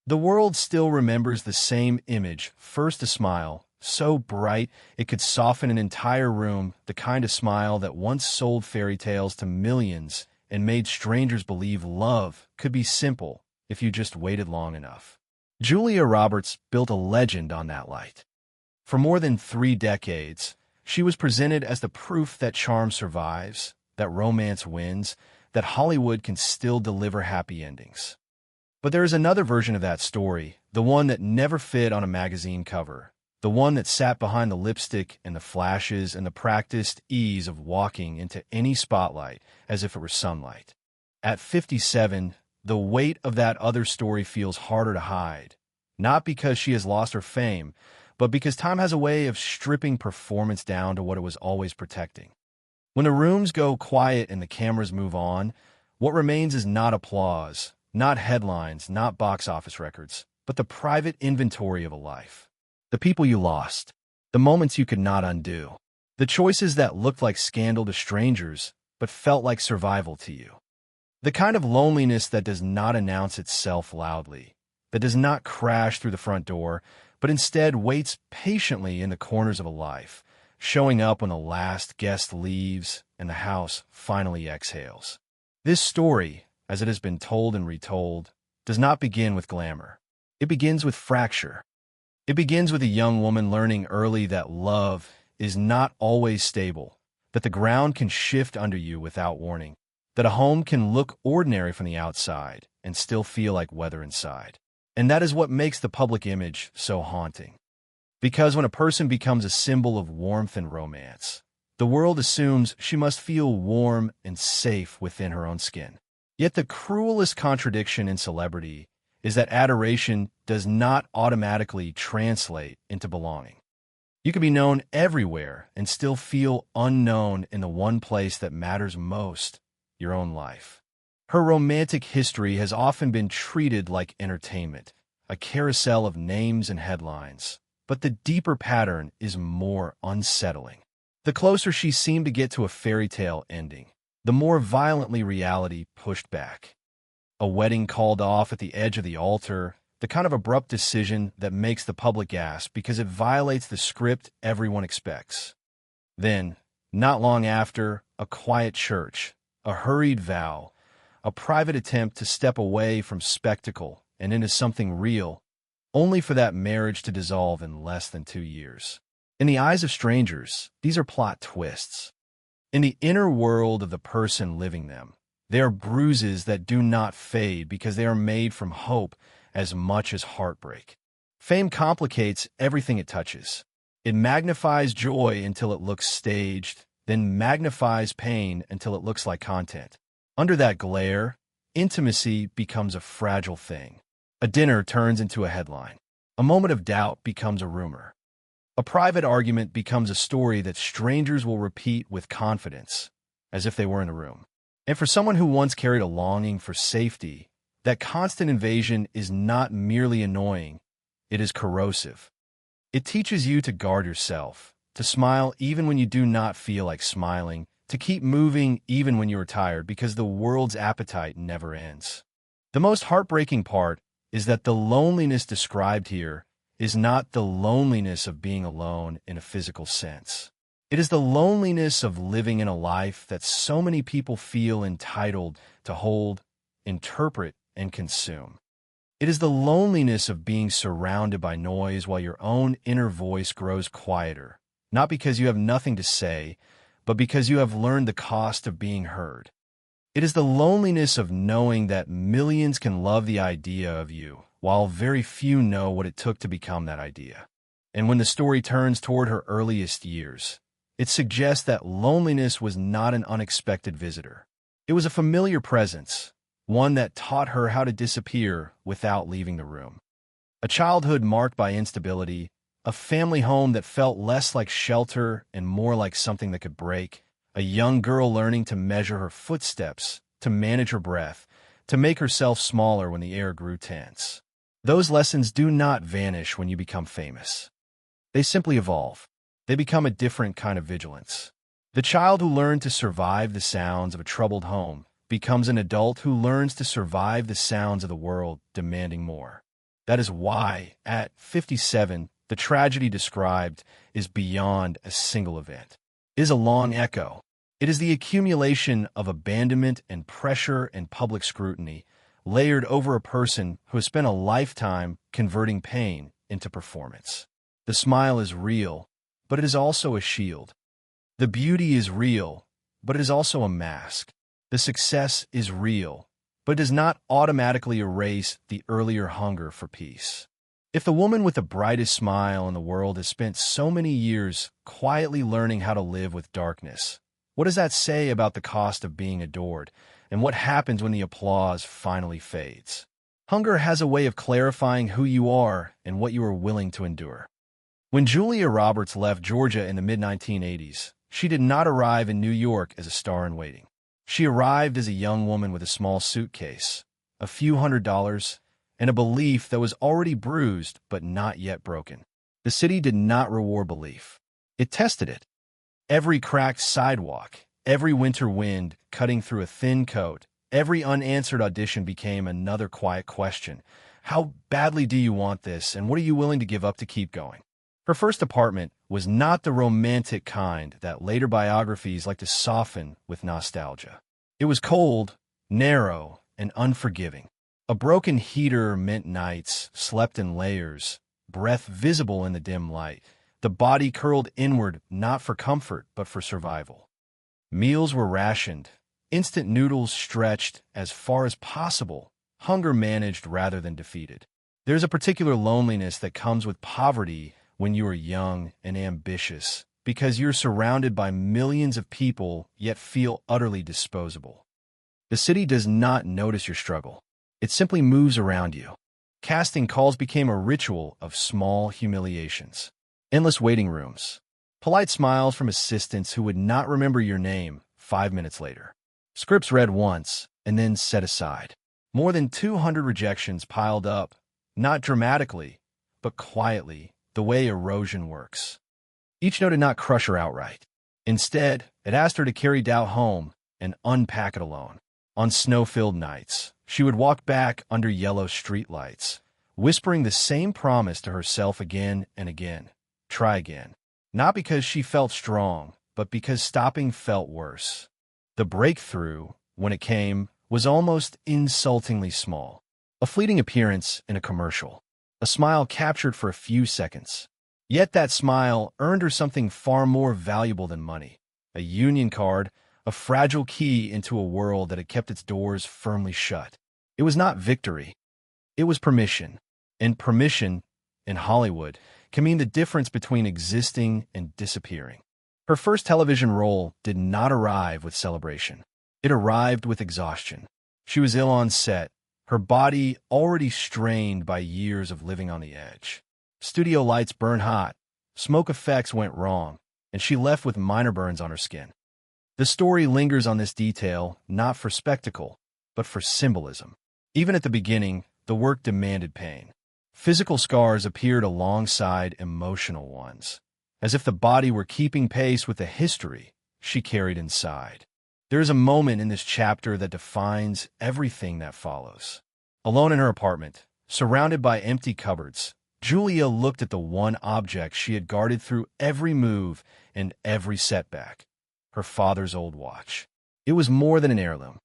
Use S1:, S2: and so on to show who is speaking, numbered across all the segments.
S1: The world still remembers the same image, first a smile, so bright it could soften an entire room, the kind of smile that once sold fairy tales to millions and made strangers believe love could be simple if you just waited long enough. Julia Roberts built a legend on that light. For more than 3 decades, she was presented as the proof that charm survives, that romance wins, that Hollywood can still deliver happy endings. But there is another version of that story, the one that never fit on a magazine cover, the one that sat behind the lipstick and the flashes and the practiced ease of walking into any spotlight as if it were sunlight. At 57, the weight of that other story feels harder to hide, not because she has lost her fame, but because time has a way of stripping performance down to what it was always protecting. When the rooms go quiet and the cameras move on, what remains is not applause, not headlines, not box office records, but the private inventory of a life. The people you lost, the moments you could not undo, the choices that looked like scandal to strangers but felt like survival to you. The kind of loneliness that does not announce itself loudly, that does not crash through the front door, but instead waits patiently in the corners of a life, showing up when the last guest leaves and the house finally exhales. This story, as it has been told and retold, does not begin with glamour. It begins with fracture. It begins with a young woman learning early that love is not always stable, that the ground can shift under you without warning, that a home can look ordinary from the outside and still feel like weather inside. And that is what makes the public image so haunting. Because when a person becomes a symbol of warmth and romance, the world assumes she must feel warm and safe within her own skin. Yet the cruelest contradiction in celebrity is that adoration does not automatically translate into belonging. You can be known everywhere and still feel unknown in the one place that matters most, your own life. Her romantic history has often been treated like entertainment, a carousel of names and headlines. But the deeper pattern is more unsettling. The closer she seemed to get to a fairy tale ending, the more violently reality pushed back. A wedding called off at the edge of the altar, the kind of abrupt decision that makes the public gasp because it violates the script everyone expects. Then, not long after, a quiet church, a hurried vow, a private attempt to step away from spectacle and into something real, only for that marriage to dissolve in less than 2 years. In the eyes of strangers, these are plot twists. In the inner world of the person living them, they are bruises that do not fade because they are made from hope as much as heartbreak. Fame complicates everything it touches. It magnifies joy until it looks staged, then magnifies pain until it looks like content. Under that glare, intimacy becomes a fragile thing. A dinner turns into a headline. A moment of doubt becomes a rumor. A private argument becomes a story that strangers will repeat with confidence, as if they were in the room. And for someone who once carried a longing for safety, that constant invasion is not merely annoying, it is corrosive. It teaches you to guard yourself, to smile even when you do not feel like smiling, to keep moving even when you are tired because the world's appetite never ends. The most heartbreaking part is that the loneliness described here is not the loneliness of being alone in a physical sense. It is the loneliness of living in a life that so many people feel entitled to hold, interpret, and consume. It is the loneliness of being surrounded by noise while your own inner voice grows quieter, not because you have nothing to say, but because you have learned the cost of being heard. It is the loneliness of knowing that millions can love the idea of you, while very few know what it took to become that idea. And when the story turns toward her earliest years, it suggests that loneliness was not an unexpected visitor. It was a familiar presence, one that taught her how to disappear without leaving the room. A childhood marked by instability, a family home that felt less like shelter and more like something that could break, a young girl learning to measure her footsteps, to manage her breath, to make herself smaller when the air grew tense. Those lessons do not vanish when you become famous. They simply evolve. They become a different kind of vigilance. The child who learned to survive the sounds of a troubled home becomes an adult who learns to survive the sounds of the world demanding more. That is why, at 57, the tragedy described is beyond a single event. It is a long echo. It is the accumulation of abandonment and pressure and public scrutiny, layered over a person who has spent a lifetime converting pain into performance. The smile is real, but it is also a shield. The beauty is real, but it is also a mask. The success is real, but it does not automatically erase the earlier hunger for peace. If the woman with the brightest smile in the world has spent so many years quietly learning how to live with darkness, what does that say about the cost of being adored, and what happens when the applause finally fades? Hunger has a way of clarifying who you are and what you are willing to endure. When Julia Roberts left Georgia in the mid-1980s, she did not arrive in New York as a star in waiting. She arrived as a young woman with a small suitcase, a few $100s, and a belief that was already bruised but not yet broken. The city did not reward belief. It tested it. Every cracked sidewalk, every winter wind cutting through a thin coat, every unanswered audition became another quiet question. How badly do you want this, and what are you willing to give up to keep going? Her first apartment was not the romantic kind that later biographies like to soften with nostalgia. It was cold, narrow, and unforgiving. A broken heater meant nights slept in layers, breath visible in the dim light, the body curled inward not for comfort but for survival. Meals were rationed, instant noodles stretched as far as possible, hunger managed rather than defeated. There's a particular loneliness that comes with poverty when you are young and ambitious, because you're surrounded by millions of people yet feel utterly disposable. The city does not notice your struggle. It simply moves around you. Casting calls became a ritual of small humiliations. Endless waiting rooms. Polite smiles from assistants who would not remember your name 5 minutes later. Scripts read once and then set aside. More than 200 rejections piled up, not dramatically, but quietly, the way erosion works. Each no did not crush her outright. Instead, it asked her to carry doubt home and unpack it alone. On snow-filled nights, she would walk back under yellow streetlights, whispering the same promise to herself again and again. Try again. Not because she felt strong, but because stopping felt worse. The breakthrough, when it came, was almost insultingly small. A fleeting appearance in a commercial. A smile captured for a few seconds. Yet that smile earned her something far more valuable than money. A union card, a fragile key into a world that had kept its doors firmly shut. It was not victory. It was permission. And permission, in Hollywood, can mean the difference between existing and disappearing. Her first television role did not arrive with celebration. It arrived with exhaustion. She was ill on set, her body already strained by years of living on the edge. Studio lights burned hot, smoke effects went wrong, and she left with minor burns on her skin. The story lingers on this detail, not for spectacle, but for symbolism. Even at the beginning, the work demanded pain. Physical scars appeared alongside emotional ones, as if the body were keeping pace with the history she carried inside. There is a moment in this chapter that defines everything that follows. Alone in her apartment, surrounded by empty cupboards, Julia looked at the one object she had guarded through every move and every setback. Her father's old watch. It was more than an heirloom.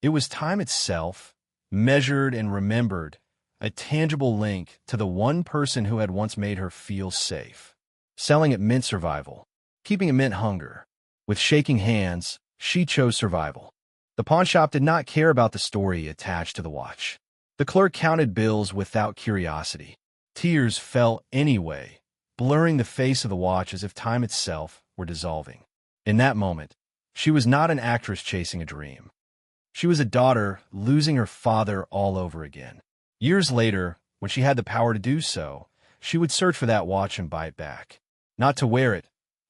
S1: It was time itself, measured and remembered, a tangible link to the one person who had once made her feel safe. Selling it meant survival. Keeping it meant hunger. With shaking hands, she chose survival. The pawnshop did not care about the story attached to the watch. The clerk counted bills without curiosity. Tears fell anyway, blurring the face of the watch as if time itself were dissolving. In that moment, she was not an actress chasing a dream. She was a daughter losing her father all over again. Years later, when she had the power to do so, she would search for that watch and buy it back. Not to wear it,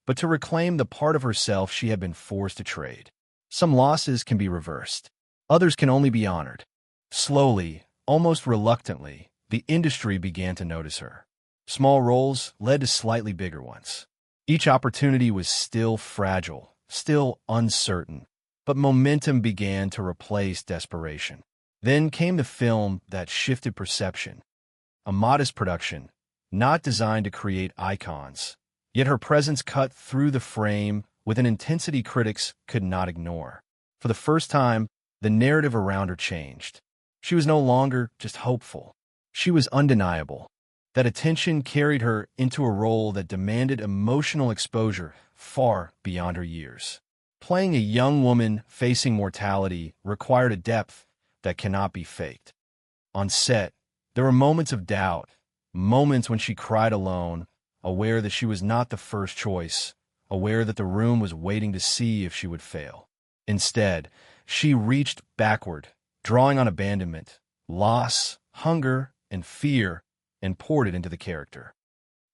S1: but to reclaim the part of herself she had been forced to trade. Some losses can be reversed. Others can only be honored. Slowly, almost reluctantly, the industry began to notice her. Small roles led to slightly bigger ones. Each opportunity was still fragile, still uncertain, but momentum began to replace desperation. Then came the film that shifted perception. a modest production, not designed to create icons. Yet her presence cut through the frame with an intensity critics could not ignore. For the first time, the narrative around her changed. She was no longer just hopeful. She was undeniable. That attention carried her into a role that demanded emotional exposure far beyond her years. Playing a young woman facing mortality required a depth that cannot be faked. On set, there were moments of doubt, moments when she cried alone, aware that she was not the first choice, aware that the room was waiting to see if she would fail. Instead, she reached backward, drawing on abandonment, loss, hunger, and fear, and poured it into the character.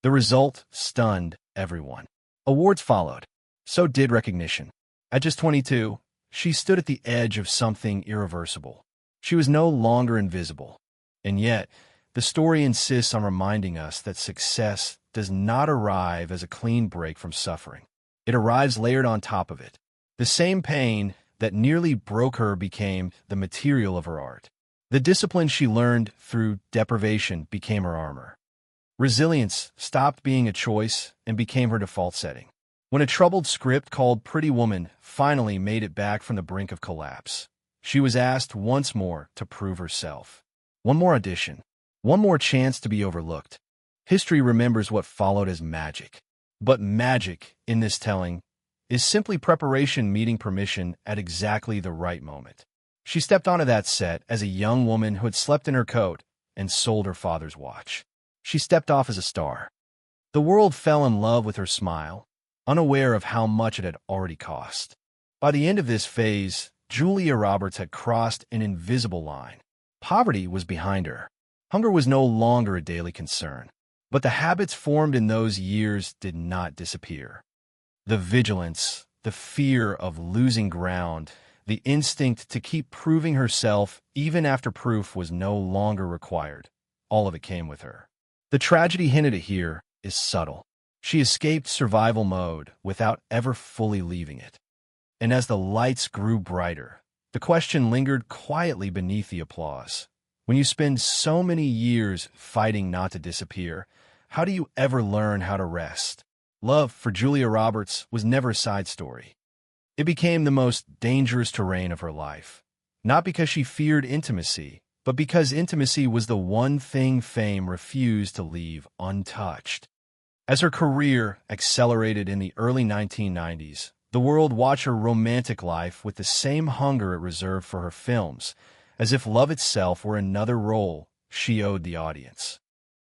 S1: The result stunned everyone. Awards followed. So did recognition. At just 22, she stood at the edge of something irreversible. She was no longer invisible. And yet, the story insists on reminding us that success does not arrive as a clean break from suffering. It arrives layered on top of it. The same pain that nearly broke her became the material of her art. The discipline she learned through deprivation became her armor. Resilience stopped being a choice and became her default setting. When a troubled script called Pretty Woman finally made it back from the brink of collapse, she was asked once more to prove herself. One more audition, one more chance to be overlooked. History remembers what followed as magic. But magic, in this telling, is simply preparation meeting permission at exactly the right moment. She stepped onto that set as a young woman who had slept in her coat and sold her father's watch. She stepped off as a star. The world fell in love with her smile, unaware of how much it had already cost. By the end of this phase, Julia Roberts had crossed an invisible line. Poverty was behind her. Hunger was no longer a daily concern. But the habits formed in those years did not disappear. The vigilance, the fear of losing ground, the instinct to keep proving herself even after proof was no longer required. All of it came with her. The tragedy hinted at here is subtle. She escaped survival mode without ever fully leaving it. And as the lights grew brighter, the question lingered quietly beneath the applause. When you spend so many years fighting not to disappear, how do you ever learn how to rest? Love for Julia Roberts was never a side story. It became the most dangerous terrain of her life. Not because she feared intimacy, but because intimacy was the one thing fame refused to leave untouched. As her career accelerated in the early 1990s, the world watched her romantic life with the same hunger it reserved for her films, as if love itself were another role she owed the audience.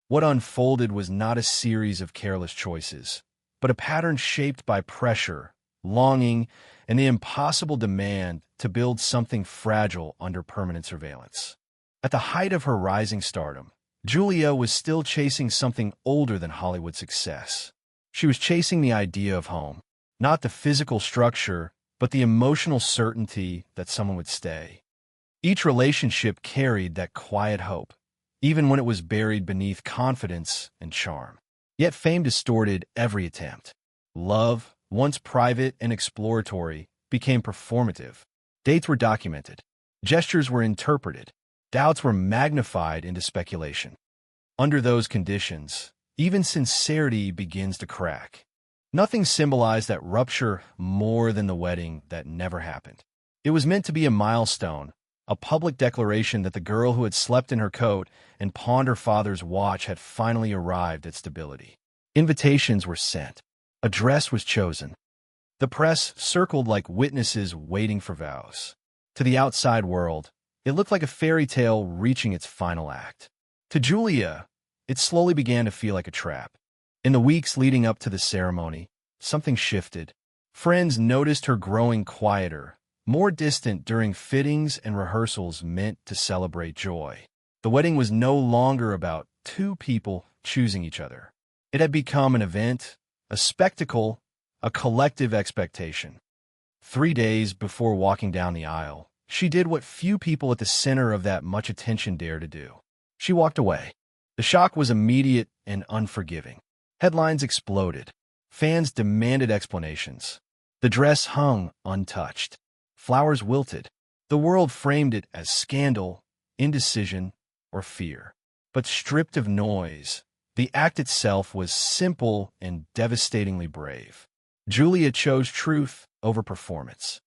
S1: What unfolded was not a series of careless choices, but a pattern shaped by pressure, longing, and the impossible demand to build something fragile under permanent surveillance. At the height of her rising stardom, Julia was still chasing something older than Hollywood success. She was chasing the idea of home, not the physical structure, but the emotional certainty that someone would stay. Each relationship carried that quiet hope, even when it was buried beneath confidence and charm. Yet fame distorted every attempt. Love, once private and exploratory, became performative. Dates were documented. Gestures were interpreted. Doubts were magnified into speculation. Under those conditions, even sincerity begins to crack. Nothing symbolized that rupture more than the wedding that never happened. It was meant to be a milestone, a public declaration that the girl who had slept in her coat and pawned her father's watch had finally arrived at stability. Invitations were sent. A dress was chosen. The press circled like witnesses waiting for vows. To the outside world, it looked like a fairy tale reaching its final act. To Julia, it slowly began to feel like a trap. In the weeks leading up to the ceremony, something shifted. Friends noticed her growing quieter, more distant during fittings and rehearsals meant to celebrate joy. The wedding was no longer about two people choosing each other. It had become an event, a spectacle, a collective expectation. 3 days before walking down the aisle, she did what few people at the center of that much attention dare to do. She walked away. The shock was immediate and unforgiving. Headlines exploded. Fans demanded explanations. The dress hung untouched. Flowers wilted. The world framed it as scandal, indecision, or fear. but stripped of noise. The act itself was simple and devastatingly brave. Julia chose truth over performance.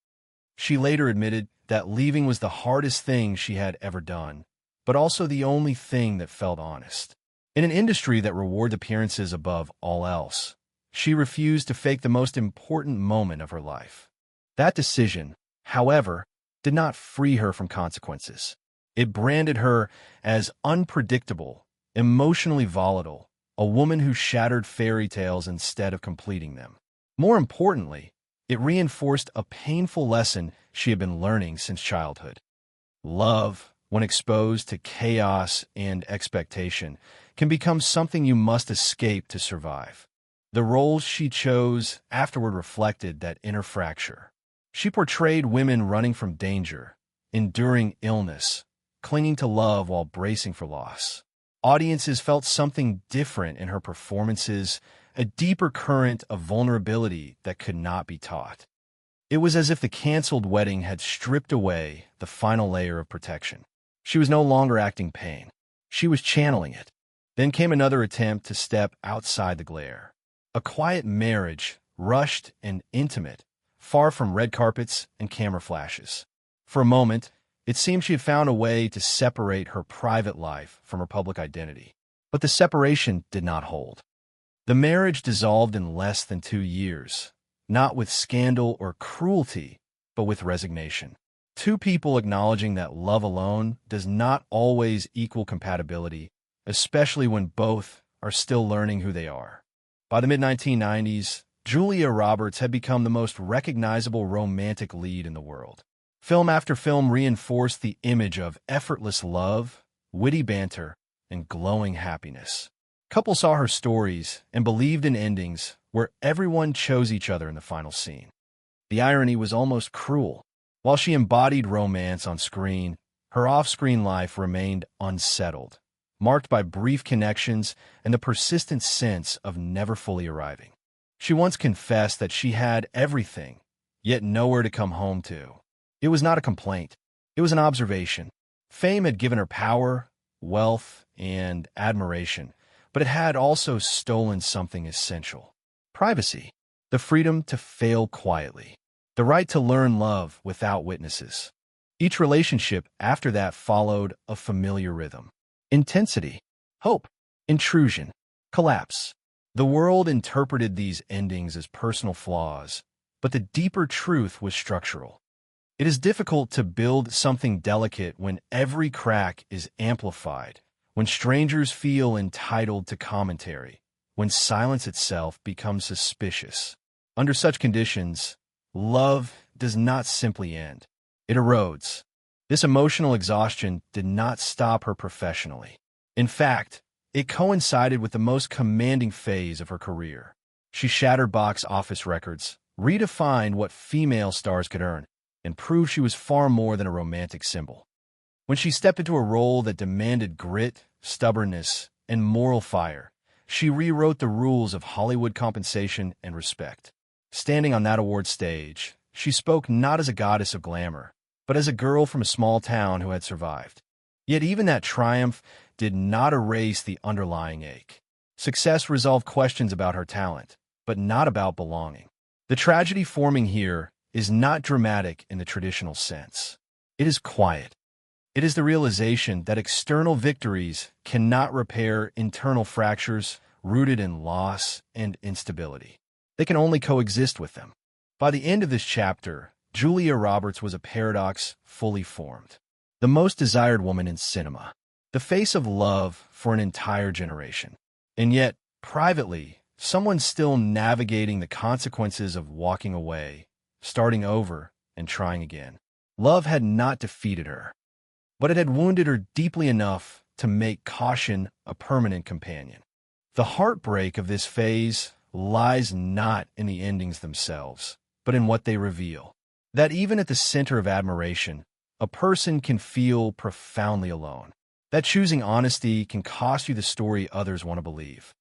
S1: She later admitted that leaving was the hardest thing she had ever done, but also the only thing that felt honest. In an industry that rewards appearances above all else, she refused to fake the most important moment of her life. That decision, however, did not free her from consequences. It branded her as unpredictable, emotionally volatile, a woman who shattered fairy tales instead of completing them. More importantly, it reinforced a painful lesson she had been learning since childhood. Love, when exposed to chaos and expectation, can become something you must escape to survive. The roles she chose afterward reflected that inner fracture. She portrayed women running from danger, enduring illness, clinging to love while bracing for loss. Audiences felt something different in her performances, a deeper current of vulnerability that could not be taught. It was as if the canceled wedding had stripped away the final layer of protection. She was no longer acting pain. She was channeling it. Then came another attempt to step outside the glare. A quiet marriage, rushed and intimate, far from red carpets and camera flashes. For a moment, it seemed she had found a way to separate her private life from her public identity. But the separation did not hold. The marriage dissolved in less than 2 years, not with scandal or cruelty, but with resignation. Two people acknowledging that love alone does not always equal compatibility, especially when both are still learning who they are. By the mid-1990s, Julia Roberts had become the most recognizable romantic lead in the world. Film after film reinforced the image of effortless love, witty banter, and glowing happiness. Couples saw her stories and believed in endings where everyone chose each other in the final scene. The irony was almost cruel. While she embodied romance on screen, her off-screen life remained unsettled, marked by brief connections and the persistent sense of never fully arriving. She once confessed that she had everything, yet nowhere to come home to. It was not a complaint. It was an observation. Fame had given her power, wealth, and admiration, but it had also stolen something essential. Privacy, the freedom to fail quietly, the right to learn love without witnesses. Each relationship after that followed a familiar rhythm. Intensity, hope, intrusion, collapse. The world interpreted these endings as personal flaws, but the deeper truth was structural. It is difficult to build something delicate when every crack is amplified, when strangers feel entitled to commentary, when silence itself becomes suspicious. Under such conditions, love does not simply end. It erodes. This emotional exhaustion did not stop her professionally. In fact, it coincided with the most commanding phase of her career. She shattered box office records, redefined what female stars could earn, and proved she was far more than a romantic symbol. When she stepped into a role that demanded grit, stubbornness, and moral fire, she rewrote the rules of Hollywood compensation and respect. Standing on that award stage, she spoke not as a goddess of glamour, but as a girl from a small town who had survived. Yet even that triumph did not erase the underlying ache. Success resolved questions about her talent, but not about belonging. The tragedy forming here is not dramatic in the traditional sense. It is quiet. It is the realization that external victories cannot repair internal fractures rooted in loss and instability. They can only coexist with them. By the end of this chapter, Julia Roberts was a paradox fully formed. The most desired woman in cinema, the face of love for an entire generation. And yet, privately, someone still navigating the consequences of walking away, starting over, and trying again. Love had not defeated her, but it had wounded her deeply enough to make caution a permanent companion. The heartbreak of this phase lies not in the endings themselves, but in what they reveal. That even at the center of admiration, a person can feel profoundly alone. That choosing honesty can cost you the story others want to believe.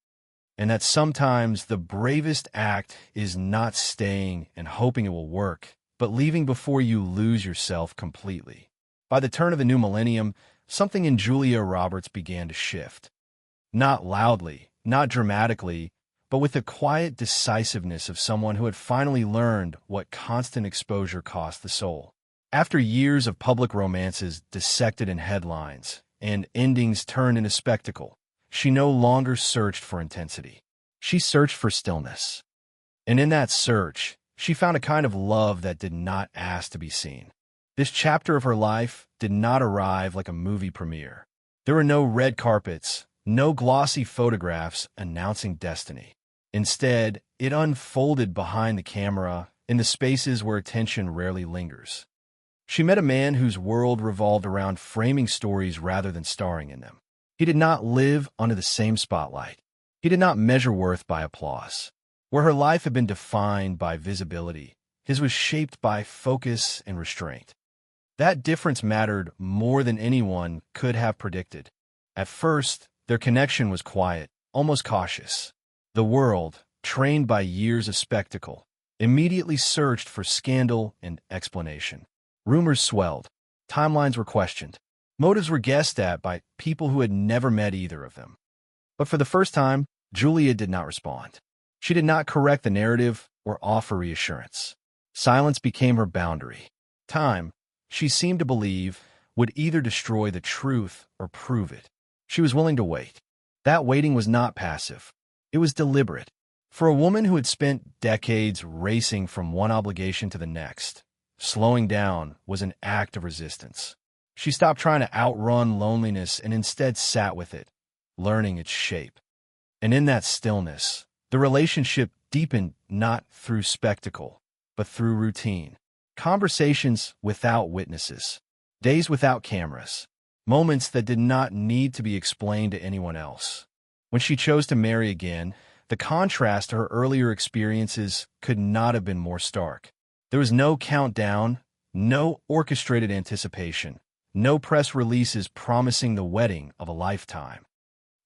S1: And that sometimes the bravest act is not staying and hoping it will work, but leaving before you lose yourself completely. By the turn of the new millennium, something in Julia Roberts began to shift. Not loudly, not dramatically, but with the quiet decisiveness of someone who had finally learned what constant exposure cost the soul. After years of public romances dissected in headlines and endings turned into spectacle, she no longer searched for intensity. She searched for stillness. And in that search, she found a kind of love that did not ask to be seen. This chapter of her life did not arrive like a movie premiere. There were no red carpets, no glossy photographs announcing destiny. Instead, it unfolded behind the camera in the spaces where attention rarely lingers. She met a man whose world revolved around framing stories rather than starring in them. He did not live under the same spotlight. He did not measure worth by applause. Where her life had been defined by visibility, his was shaped by focus and restraint. That difference mattered more than anyone could have predicted. At first, their connection was quiet, almost cautious. The world, trained by years of spectacle, immediately searched for scandal and explanation. Rumors swelled. Timelines were questioned. Motives were guessed at by people who had never met either of them. But for the first time, Julia did not respond. She did not correct the narrative or offer reassurance. Silence became her boundary. Time, she seemed to believe, would either destroy the truth or prove it. She was willing to wait. That waiting was not passive. It was deliberate. For a woman who had spent decades racing from one obligation to the next, slowing down was an act of resistance. She stopped trying to outrun loneliness and instead sat with it, learning its shape. And in that stillness, the relationship deepened not through spectacle, but through routine. Conversations without witnesses, days without cameras, moments that did not need to be explained to anyone else. When she chose to marry again, the contrast to her earlier experiences could not have been more stark. There was no countdown, no orchestrated anticipation, no press releases promising the wedding of a lifetime.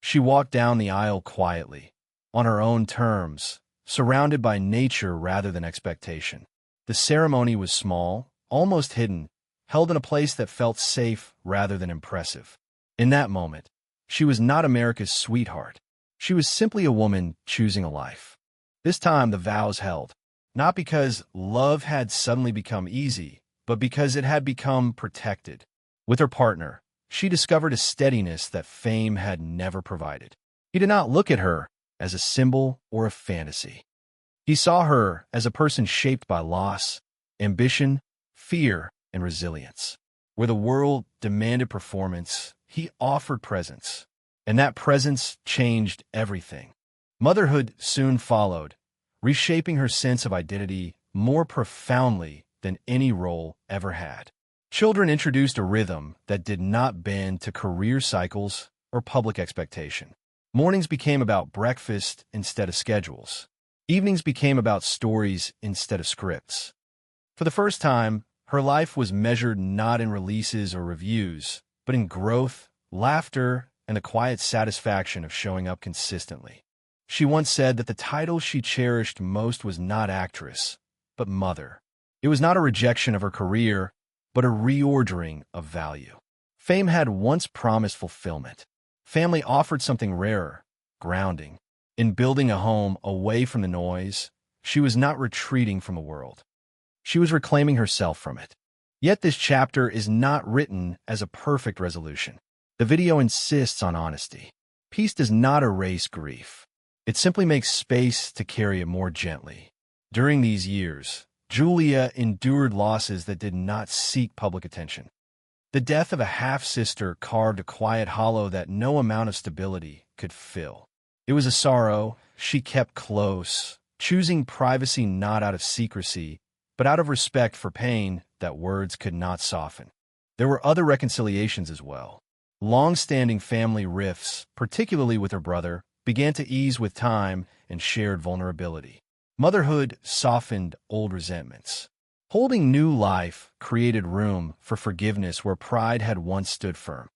S1: She walked down the aisle quietly, on her own terms, surrounded by nature rather than expectation. The ceremony was small, almost hidden, held in a place that felt safe rather than impressive. In that moment, she was not America's sweetheart. She was simply a woman choosing a life. This time the vows held, not because love had suddenly become easy, but because it had become protected. With her partner, she discovered a steadiness that fame had never provided. He did not look at her as a symbol or a fantasy. He saw her as a person shaped by loss, ambition, fear, and resilience. Where the world demanded performance, he offered presence, and that presence changed everything. Motherhood soon followed, reshaping her sense of identity more profoundly than any role ever had. Children introduced a rhythm that did not bend to career cycles or public expectation. Mornings became about breakfast instead of schedules. Evenings became about stories instead of scripts. For the first time, her life was measured not in releases or reviews, but in growth, laughter, and the quiet satisfaction of showing up consistently. She once said that the title she cherished most was not actress, but mother. It was not a rejection of her career, but a reordering of value. Fame had once promised fulfillment. Family offered something rarer, grounding. In building a home away from the noise, she was not retreating from the world. She was reclaiming herself from it. Yet this chapter is not written as a perfect resolution. The video insists on honesty. Peace does not erase grief. It simply makes space to carry it more gently. During these years, Julia endured losses that did not seek public attention. The death of a half-sister carved a quiet hollow that no amount of stability could fill. It was a sorrow she kept close, choosing privacy not out of secrecy, but out of respect for pain that words could not soften. There were other reconciliations as well. Long-standing family rifts, particularly with her brother, began to ease with time and shared vulnerability. Motherhood softened old resentments. Holding new life created room for forgiveness where pride had once stood firm.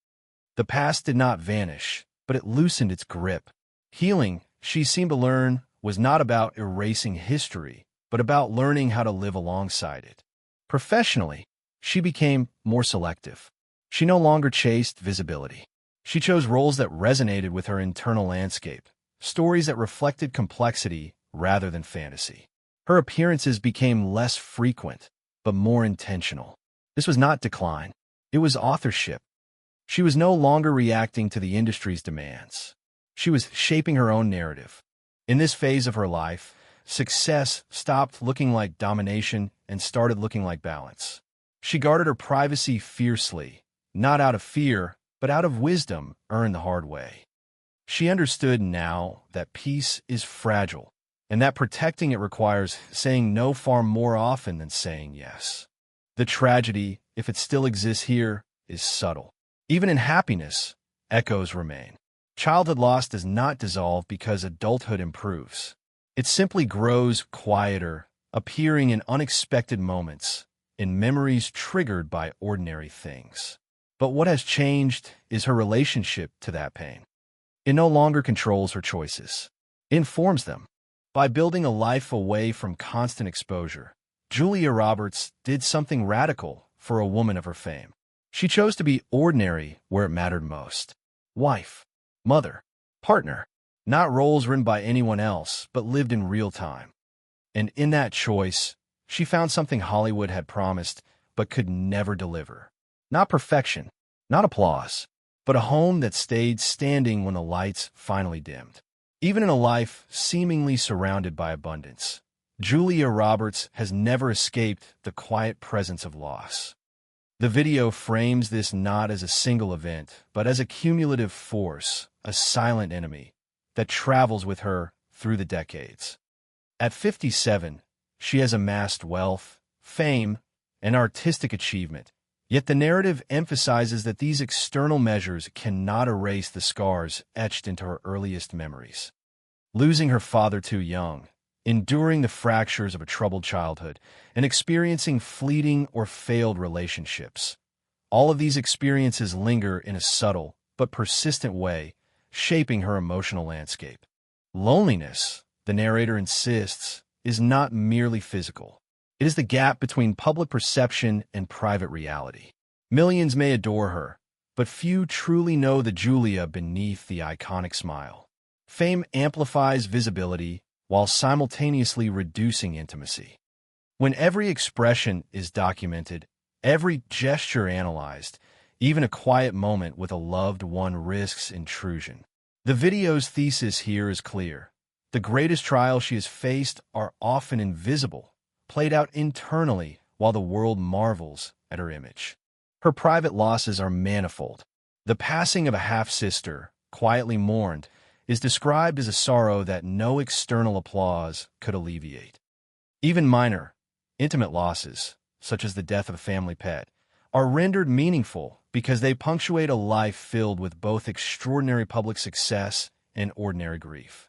S1: The past did not vanish, but it loosened its grip. Healing, she seemed to learn, was not about erasing history, but about learning how to live alongside it. Professionally, she became more selective. She no longer chased visibility. She chose roles that resonated with her internal landscape, stories that reflected complexity rather than fantasy. Her appearances became less frequent, but more intentional. This was not decline. It was authorship. She was no longer reacting to the industry's demands. She was shaping her own narrative. In this phase of her life, success stopped looking like domination and started looking like balance. She guarded her privacy fiercely, not out of fear, but out of wisdom earned the hard way. She understood now that peace is fragile, and that protecting it requires saying no far more often than saying yes. The tragedy, if it still exists here, is subtle. Even in happiness, echoes remain. Childhood loss does not dissolve because adulthood improves. It simply grows quieter, appearing in unexpected moments, in memories triggered by ordinary things. But what has changed is her relationship to that pain. It no longer controls her choices. It informs them. By building a life away from constant exposure, Julia Roberts did something radical for a woman of her fame. She chose to be ordinary where it mattered most. Wife, mother, partner, not roles written by anyone else, but lived in real time. And in that choice, she found something Hollywood had promised but could never deliver. Not perfection, not applause, but a home that stayed standing when the lights finally dimmed. Even in a life seemingly surrounded by abundance, Julia Roberts has never escaped the quiet presence of loss. The video frames this not as a single event, but as a cumulative force, a silent enemy, that travels with her through the decades. At 57, she has amassed wealth, fame, and artistic achievement, yet the narrative emphasizes that these external measures cannot erase the scars etched into her earliest memories. Losing her father too young, enduring the fractures of a troubled childhood, and experiencing fleeting or failed relationships. All of these experiences linger in a subtle but persistent way, shaping her emotional landscape. Loneliness, the narrator insists, is not merely physical. It is the gap between public perception and private reality. Millions may adore her, but few truly know the Julia beneath the iconic smile. Fame amplifies visibility while simultaneously reducing intimacy. When every expression is documented, every gesture analyzed, even a quiet moment with a loved one risks intrusion. The video's thesis here is clear. The greatest trials she has faced are often invisible, played out internally while the world marvels at her image. Her private losses are manifold. The passing of a half-sister, quietly mourned, is described as a sorrow that no external applause could alleviate. Even minor, intimate losses, such as the death of a family pet, are rendered meaningful because they punctuate a life filled with both extraordinary public success and ordinary grief.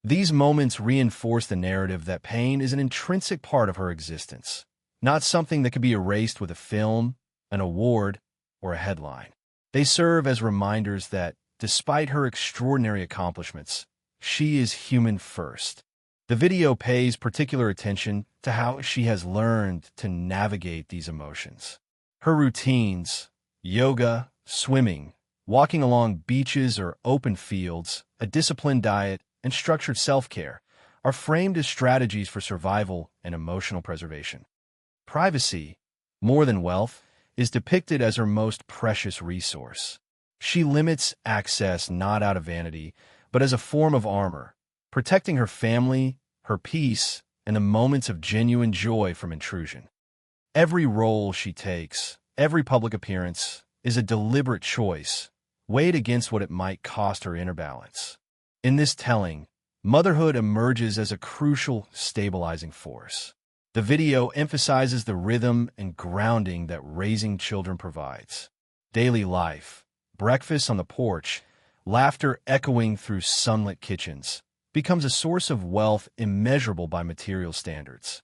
S1: These moments reinforce the narrative that pain is an intrinsic part of her existence, not something that can be erased with a film, an award, or a headline. They serve as reminders that, despite her extraordinary accomplishments, she is human first. The video pays particular attention to how she has learned to navigate these emotions. Her routines, yoga, swimming, walking along beaches or open fields, a disciplined diet, and structured self-care, are framed as strategies for survival and emotional preservation. Privacy, more than wealth, is depicted as her most precious resource. She limits access not out of vanity, but as a form of armor, protecting her family, her peace, and the moments of genuine joy from intrusion. Every role she takes, every public appearance, is a deliberate choice, weighed against what it might cost her inner balance. In this telling, motherhood emerges as a crucial stabilizing force. The video emphasizes the rhythm and grounding that raising children provides. Daily life, breakfast on the porch, laughter echoing through sunlit kitchens, becomes a source of wealth immeasurable by material standards.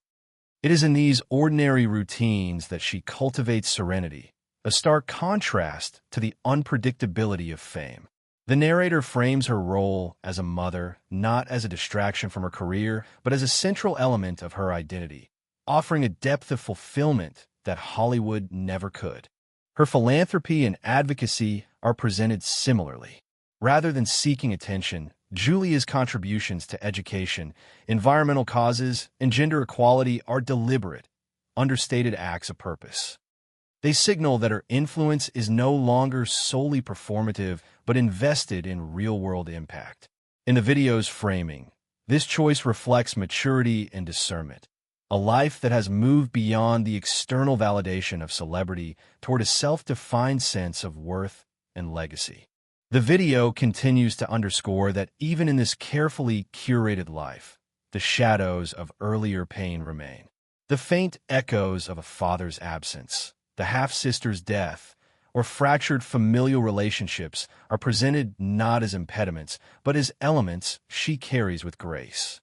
S1: It is in these ordinary routines that she cultivates serenity, a stark contrast to the unpredictability of fame. The narrator frames her role as a mother not as a distraction from her career, but as a central element of her identity, offering a depth of fulfillment that Hollywood never could. Her philanthropy and advocacy are presented similarly. Rather than seeking attention, Julia's contributions to education, environmental causes, and gender equality are deliberate, understated acts of purpose. They signal that her influence is no longer solely performative, but invested in real-world impact. In the video's framing, this choice reflects maturity and discernment, a life that has moved beyond the external validation of celebrity toward a self-defined sense of worth and legacy. The video continues to underscore that even in this carefully curated life, the shadows of earlier pain remain. The faint echoes of a father's absence, the half-sister's death, or fractured familial relationships are presented not as impediments, but as elements she carries with grace.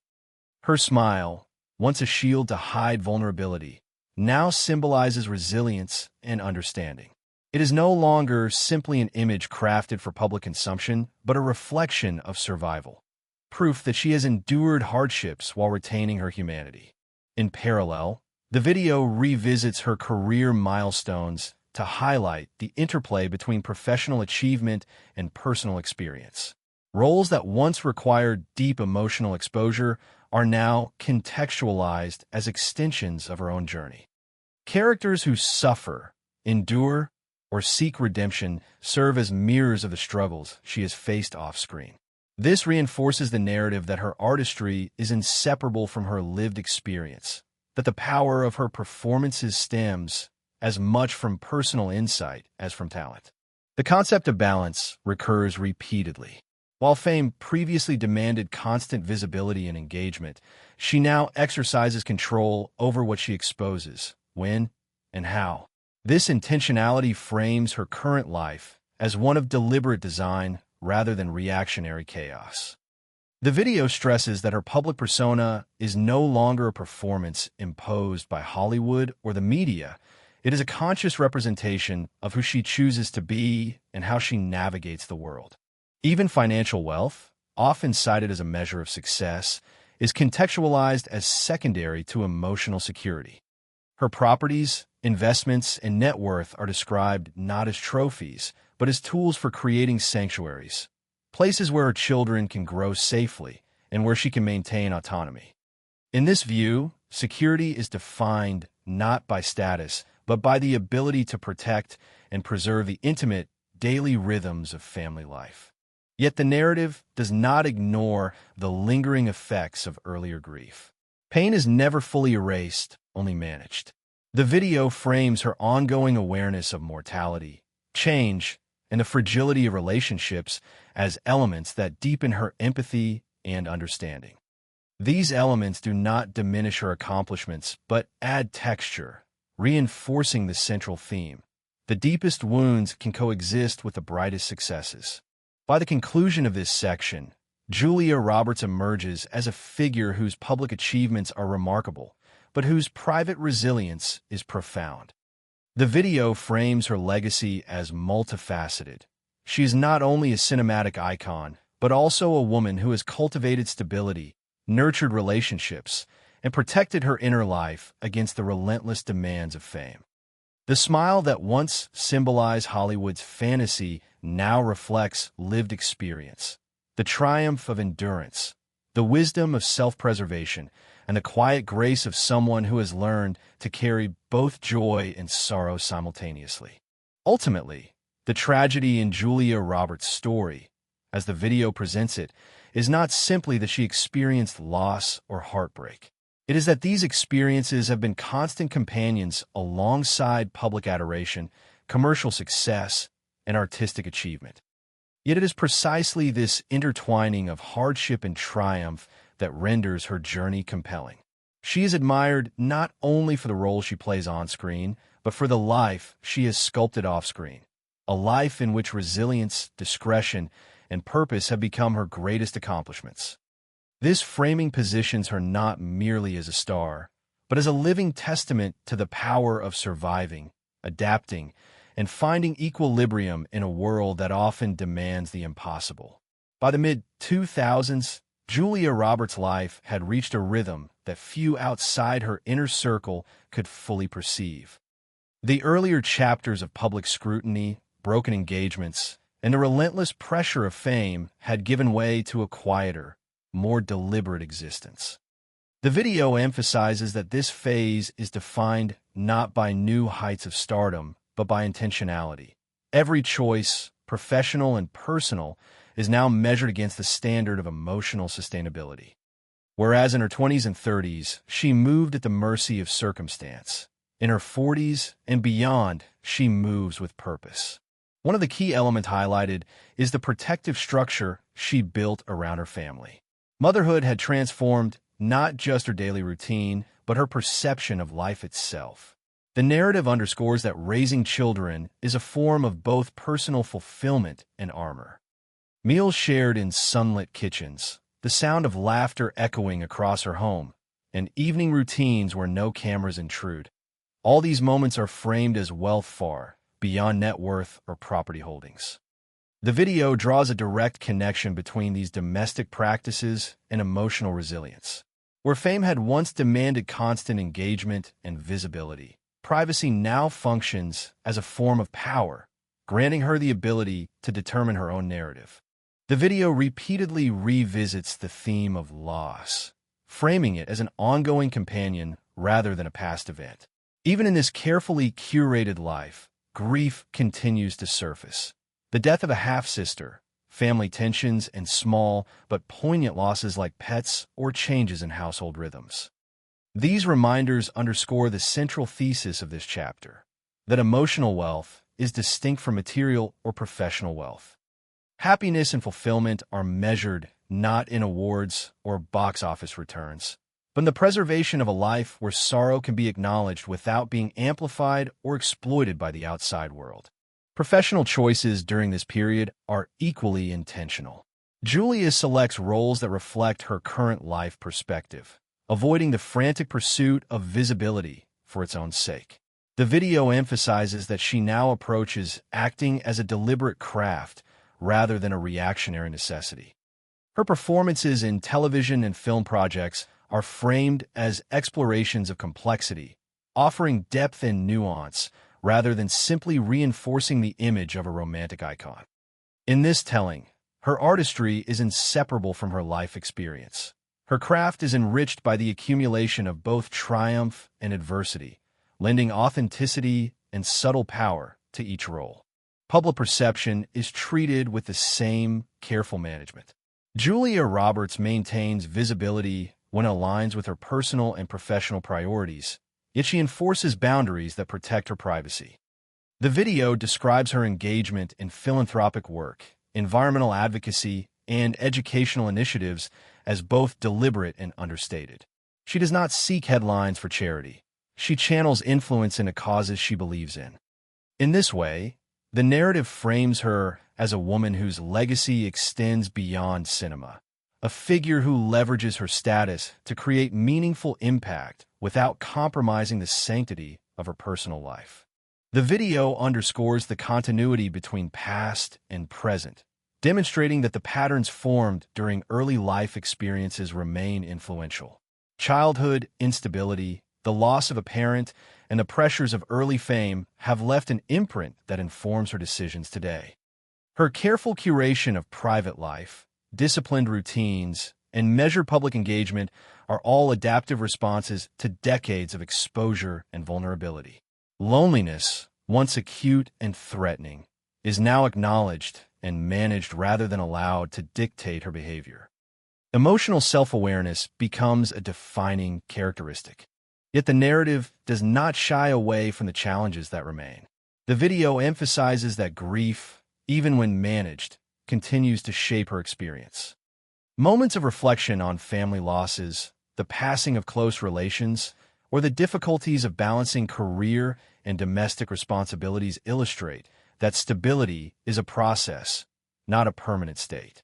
S1: Her smile, once a shield to hide vulnerability, now symbolizes resilience and understanding. It is no longer simply an image crafted for public consumption, but a reflection of survival, proof that she has endured hardships while retaining her humanity. In parallel, the video revisits her career milestones to highlight the interplay between professional achievement and personal experience. Roles that once required deep emotional exposure are now contextualized as extensions of her own journey. Characters who suffer, endure, or seek redemption serve as mirrors of the struggles she has faced off-screen. This reinforces the narrative that her artistry is inseparable from her lived experience, that the power of her performances stems as much from personal insight as from talent. The concept of balance recurs repeatedly. While fame previously demanded constant visibility and engagement, she now exercises control over what she exposes, when, and how. This intentionality frames her current life as one of deliberate design rather than reactionary chaos. The video stresses that her public persona is no longer a performance imposed by Hollywood or the media. It is a conscious representation of who she chooses to be and how she navigates the world. Even financial wealth, often cited as a measure of success, is contextualized as secondary to emotional security. Her properties, investments, and net worth are described not as trophies, but as tools for creating sanctuaries, places where her children can grow safely and where she can maintain autonomy. In this view, security is defined not by status, but by the ability to protect and preserve the intimate, daily rhythms of family life. Yet the narrative does not ignore the lingering effects of earlier grief. Pain is never fully erased, only managed. The video frames her ongoing awareness of mortality, change, and the fragility of relationships as elements that deepen her empathy and understanding. These elements do not diminish her accomplishments, but add texture, reinforcing the central theme. The deepest wounds can coexist with the brightest successes. By the conclusion of this section, Julia Roberts emerges as a figure whose public achievements are remarkable, but whose private resilience is profound. The video frames her legacy as multifaceted. She is not only a cinematic icon, but also a woman who has cultivated stability, nurtured relationships, and protected her inner life against the relentless demands of fame. The smile that once symbolized Hollywood's fantasy now reflects lived experience, the triumph of endurance, the wisdom of self-preservation, and the quiet grace of someone who has learned to carry both joy and sorrow simultaneously. Ultimately, the tragedy in Julia Roberts' story, as the video presents it, is not simply that she experienced loss or heartbreak. It is that these experiences have been constant companions alongside public adoration, commercial success, and artistic achievement. Yet it is precisely this intertwining of hardship and triumph that renders her journey compelling. She is admired not only for the role she plays on-screen, but for the life she has sculpted off-screen, a life in which resilience, discretion, and purpose have become her greatest accomplishments. This framing positions her not merely as a star, but as a living testament to the power of surviving, adapting, and finding equilibrium in a world that often demands the impossible. By the mid-2000s, Julia Roberts' life had reached a rhythm that few outside her inner circle could fully perceive. The earlier chapters of public scrutiny, broken engagements, and the relentless pressure of fame had given way to a quieter, more deliberate existence. The video emphasizes that this phase is defined not by new heights of stardom, but by intentionality. Every choice, professional and personal, is now measured against the standard of emotional sustainability. Whereas in her 20s and 30s, she moved at the mercy of circumstance. In her 40s and beyond, she moves with purpose. One of the key elements highlighted is the protective structure she built around her family. Motherhood had transformed not just her daily routine, but her perception of life itself. The narrative underscores that raising children is a form of both personal fulfillment and armor. Meals shared in sunlit kitchens, the sound of laughter echoing across her home, and evening routines where no cameras intrude. All these moments are framed as wealth far beyond net worth or property holdings. The video draws a direct connection between these domestic practices and emotional resilience. Where fame had once demanded constant engagement and visibility, privacy now functions as a form of power, granting her the ability to determine her own narrative. The video repeatedly revisits the theme of loss, framing it as an ongoing companion rather than a past event. Even in this carefully curated life, grief continues to surface. The death of a half-sister, family tensions, and small but poignant losses like pets or changes in household rhythms. These reminders underscore the central thesis of this chapter, that emotional wealth is distinct from material or professional wealth. Happiness and fulfillment are measured not in awards or box office returns, but in the preservation of a life where sorrow can be acknowledged without being amplified or exploited by the outside world. Professional choices during this period are equally intentional. Julia selects roles that reflect her current life perspective, avoiding the frantic pursuit of visibility for its own sake. The video emphasizes that she now approaches acting as a deliberate craft rather than a reactionary necessity. Her performances in television and film projects are framed as explorations of complexity, offering depth and nuance rather than simply reinforcing the image of a romantic icon. In this telling, her artistry is inseparable from her life experience. Her craft is enriched by the accumulation of both triumph and adversity, lending authenticity and subtle power to each role. Public perception is treated with the same careful management. Julia Roberts maintains visibility when it aligns with her personal and professional priorities, yet she enforces boundaries that protect her privacy. The video describes her engagement in philanthropic work, environmental advocacy, and educational initiatives as both deliberate and understated. She does not seek headlines for charity. She channels influence into causes she believes in. In this way, the narrative frames her as a woman whose legacy extends beyond cinema, a figure who leverages her status to create meaningful impact without compromising the sanctity of her personal life. The video underscores the continuity between past and present, demonstrating that the patterns formed during early life experiences remain influential. Childhood instability, the loss of a parent, and the pressures of early fame have left an imprint that informs her decisions today. Her careful curation of private life, disciplined routines, and measured public engagement are all adaptive responses to decades of exposure and vulnerability. Loneliness, once acute and threatening, is now acknowledged and managed rather than allowed to dictate her behavior. Emotional self-awareness becomes a defining characteristic. Yet the narrative does not shy away from the challenges that remain. The video emphasizes that grief, even when managed, continues to shape her experience. Moments of reflection on family losses, the passing of close relations, or the difficulties of balancing career and domestic responsibilities illustrate that stability is a process, not a permanent state.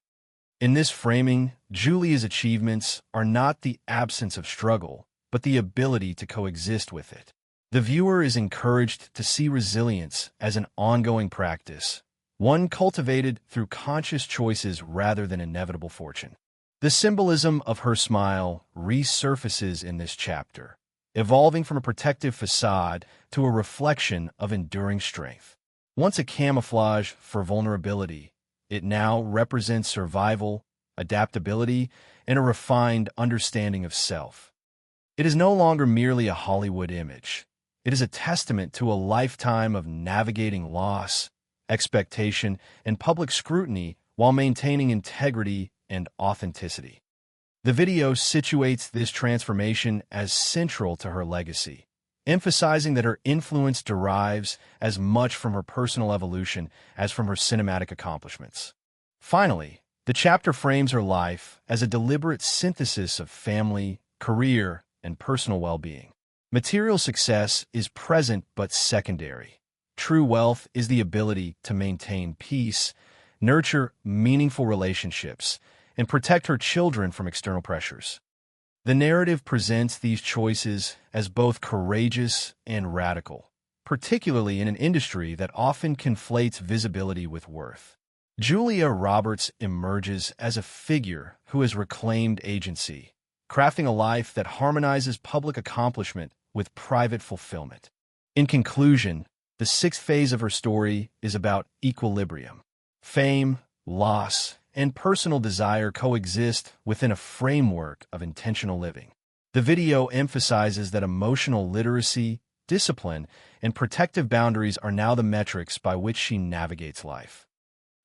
S1: In this framing, Julia's achievements are not the absence of struggle, but the ability to coexist with it. The viewer is encouraged to see resilience as an ongoing practice, one cultivated through conscious choices rather than inevitable fortune. The symbolism of her smile resurfaces in this chapter, evolving from a protective facade to a reflection of enduring strength. Once a camouflage for vulnerability, it now represents survival, adaptability, and a refined understanding of self. It is no longer merely a Hollywood image. It is a testament to a lifetime of navigating loss, expectation, and public scrutiny while maintaining integrity and authenticity. The video situates this transformation as central to her legacy, emphasizing that her influence derives as much from her personal evolution as from her cinematic accomplishments. Finally, the chapter frames her life as a deliberate synthesis of family, career, and personal well-being. Material success is present but secondary. True wealth is the ability to maintain peace, nurture meaningful relationships, and protect her children from external pressures. The narrative presents these choices as both courageous and radical, particularly in an industry that often conflates visibility with worth. Julia Roberts emerges as a figure who has reclaimed agency, crafting a life that harmonizes public accomplishment with private fulfillment. In conclusion, the sixth phase of her story is about equilibrium. Fame, loss, and personal desire coexist within a framework of intentional living. The video emphasizes that emotional literacy, discipline, and protective boundaries are now the metrics by which she navigates life.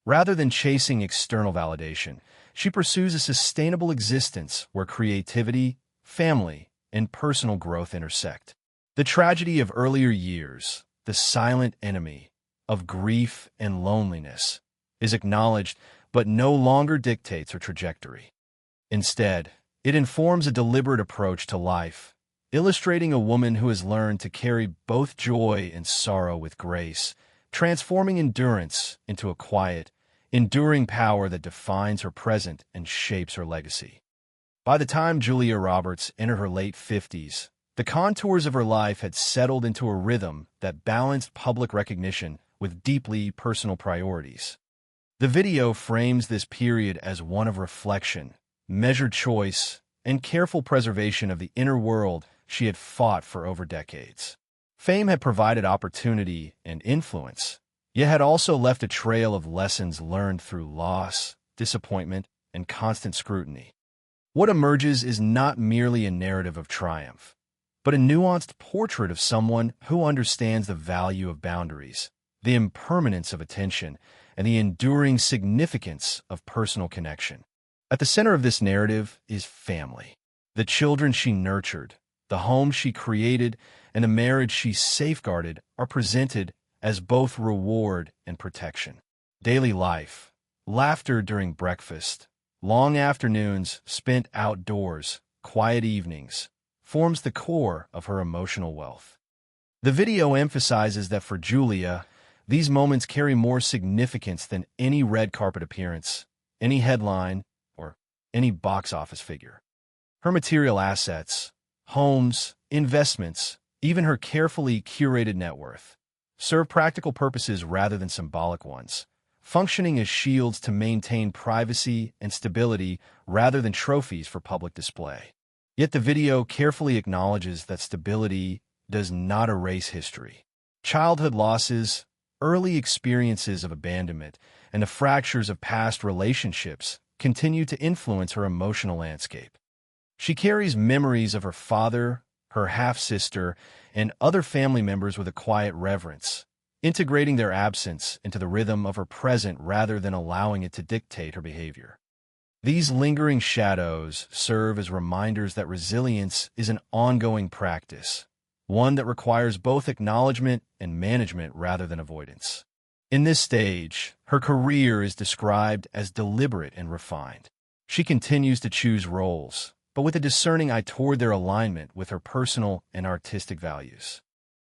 S1: Rather than chasing external validation, she pursues a sustainable existence where creativity, family, and personal growth intersect. The tragedy of earlier years, the silent enemy of grief and loneliness, is acknowledged but no longer dictates her trajectory. Instead, it informs a deliberate approach to life, illustrating a woman who has learned to carry both joy and sorrow with grace, transforming endurance into a quiet, enduring power that defines her present and shapes her legacy. By the time Julia Roberts entered her late 50s, the contours of her life had settled into a rhythm that balanced public recognition with deeply personal priorities. The video frames this period as one of reflection, measured choice, and careful preservation of the inner world she had fought for over decades. Fame had provided opportunity and influence, yet had also left a trail of lessons learned through loss, disappointment, and constant scrutiny. What emerges is not merely a narrative of triumph, but a nuanced portrait of someone who understands the value of boundaries, the impermanence of attention, and the enduring significance of personal connection. At the center of this narrative is family. The children she nurtured, the home she created, and the marriage she safeguarded are presented as both reward and protection. Daily life, laughter during breakfast, long afternoons spent outdoors, quiet evenings, forms the core of her emotional wealth. The video emphasizes that for Julia, these moments carry more significance than any red carpet appearance, any headline, or any box office figure. Her material assets, homes, investments, even her carefully curated net worth, serve practical purposes rather than symbolic ones, functioning as shields to maintain privacy and stability rather than trophies for public display. Yet the video carefully acknowledges that stability does not erase history. Childhood losses, early experiences of abandonment, and the fractures of past relationships continue to influence her emotional landscape. She carries memories of her father, her half-sister, and other family members with a quiet reverence, integrating their absence into the rhythm of her present rather than allowing it to dictate her behavior. These lingering shadows serve as reminders that resilience is an ongoing practice, one that requires both acknowledgement and management rather than avoidance. In this stage, her career is described as deliberate and refined. She continues to choose roles, but with a discerning eye toward their alignment with her personal and artistic values.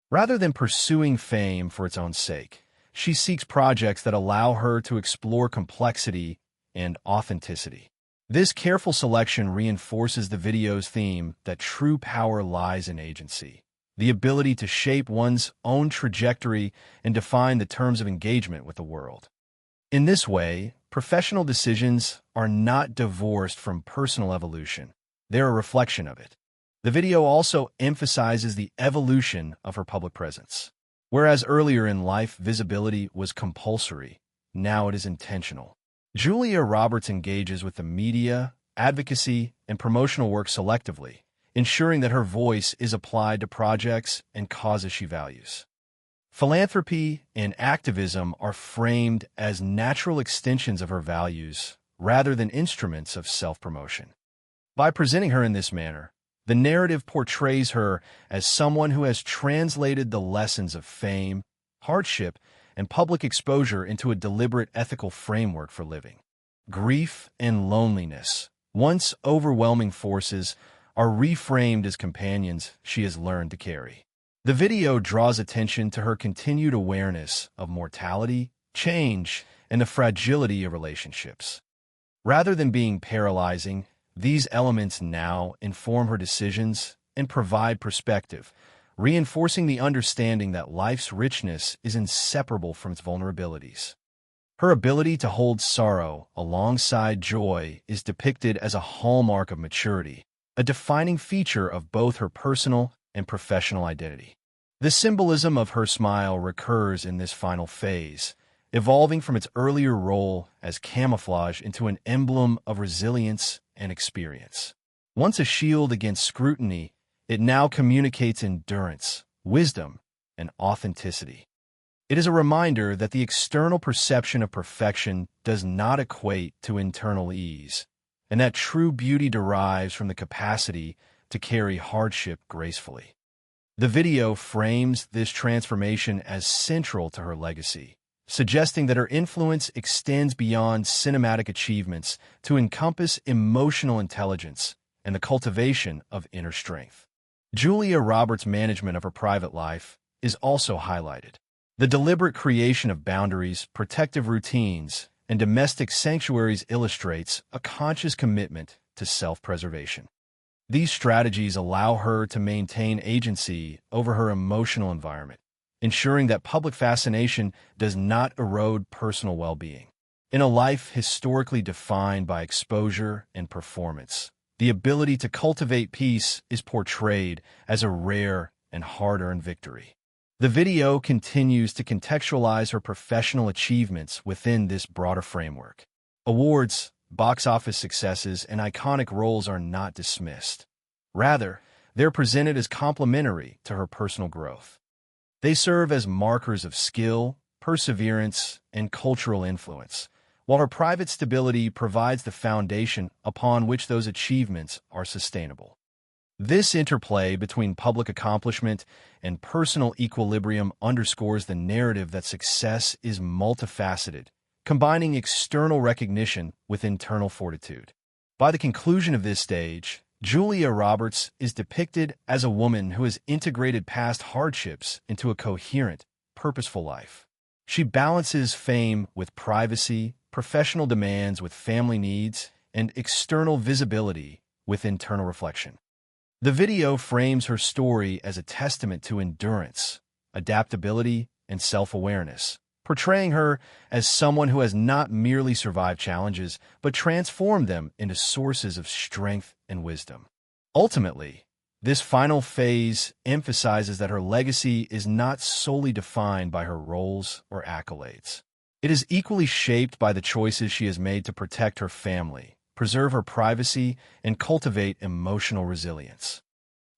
S1: Rather than pursuing fame for its own sake, she seeks projects that allow her to explore complexity and authenticity. This careful selection reinforces the video's theme that true power lies in agency, the ability to shape one's own trajectory and define the terms of engagement with the world. In this way, professional decisions are not divorced from personal evolution. They're a reflection of it. The video also emphasizes the evolution of her public presence. Whereas earlier in life visibility was compulsory, now it is intentional. Julia Roberts engages with the media, advocacy, and promotional work selectively, ensuring that her voice is applied to projects and causes she values. Philanthropy and activism are framed as natural extensions of her values rather than instruments of self-promotion. By presenting her in this manner, the narrative portrays her as someone who has translated the lessons of fame, hardship, and public exposure into a deliberate ethical framework for living. Grief and loneliness, once overwhelming forces, are reframed as companions she has learned to carry. The video draws attention to her continued awareness of mortality, change, and the fragility of relationships. Rather than being paralyzing, these elements now inform her decisions and provide perspective, reinforcing the understanding that life's richness is inseparable from its vulnerabilities. Her ability to hold sorrow alongside joy is depicted as a hallmark of maturity, a defining feature of both her personal and professional identity. The symbolism of her smile recurs in this final phase, evolving from its earlier role as camouflage into an emblem of resilience and experience. Once a shield against scrutiny, it now communicates endurance, wisdom, and authenticity. It is a reminder that the external perception of perfection does not equate to internal ease, and that true beauty derives from the capacity to carry hardship gracefully. The video frames this transformation as central to her legacy, suggesting that her influence extends beyond cinematic achievements to encompass emotional intelligence and the cultivation of inner strength. Julia Roberts' management of her private life is also highlighted. The deliberate creation of boundaries, protective routines, and domestic sanctuaries illustrates a conscious commitment to self-preservation. These strategies allow her to maintain agency over her emotional environment, ensuring that public fascination does not erode personal well-being. In a life historically defined by exposure and performance, the ability to cultivate peace is portrayed as a rare and hard-earned victory. The video continues to contextualize her professional achievements within this broader framework. Awards, box office successes, and iconic roles are not dismissed. Rather, they're presented as complementary to her personal growth. They serve as markers of skill, perseverance, and cultural influence, while her private stability provides the foundation upon which those achievements are sustainable. This interplay between public accomplishment and personal equilibrium underscores the narrative that success is multifaceted, combining external recognition with internal fortitude. By the conclusion of this stage, Julia Roberts is depicted as a woman who has integrated past hardships into a coherent, purposeful life. She balances fame with privacy, professional demands with family needs, and external visibility with internal reflection. The video frames her story as a testament to endurance, adaptability, and self-awareness, portraying her as someone who has not merely survived challenges, but transformed them into sources of strength and wisdom. Ultimately, this final phase emphasizes that her legacy is not solely defined by her roles or accolades. It is equally shaped by the choices she has made to protect her family, preserve her privacy, and cultivate emotional resilience.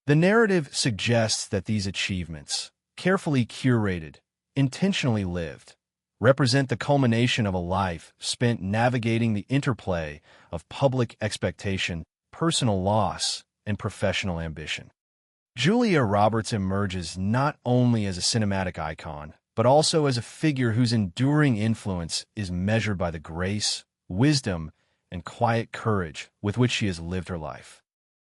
S1: The narrative suggests that these achievements, carefully curated, intentionally lived, represent the culmination of a life spent navigating the interplay of public expectation, personal loss, and professional ambition. Julia Roberts emerges not only as a cinematic icon, but also as a figure whose enduring influence is measured by the grace, wisdom, and quiet courage with which she has lived her life.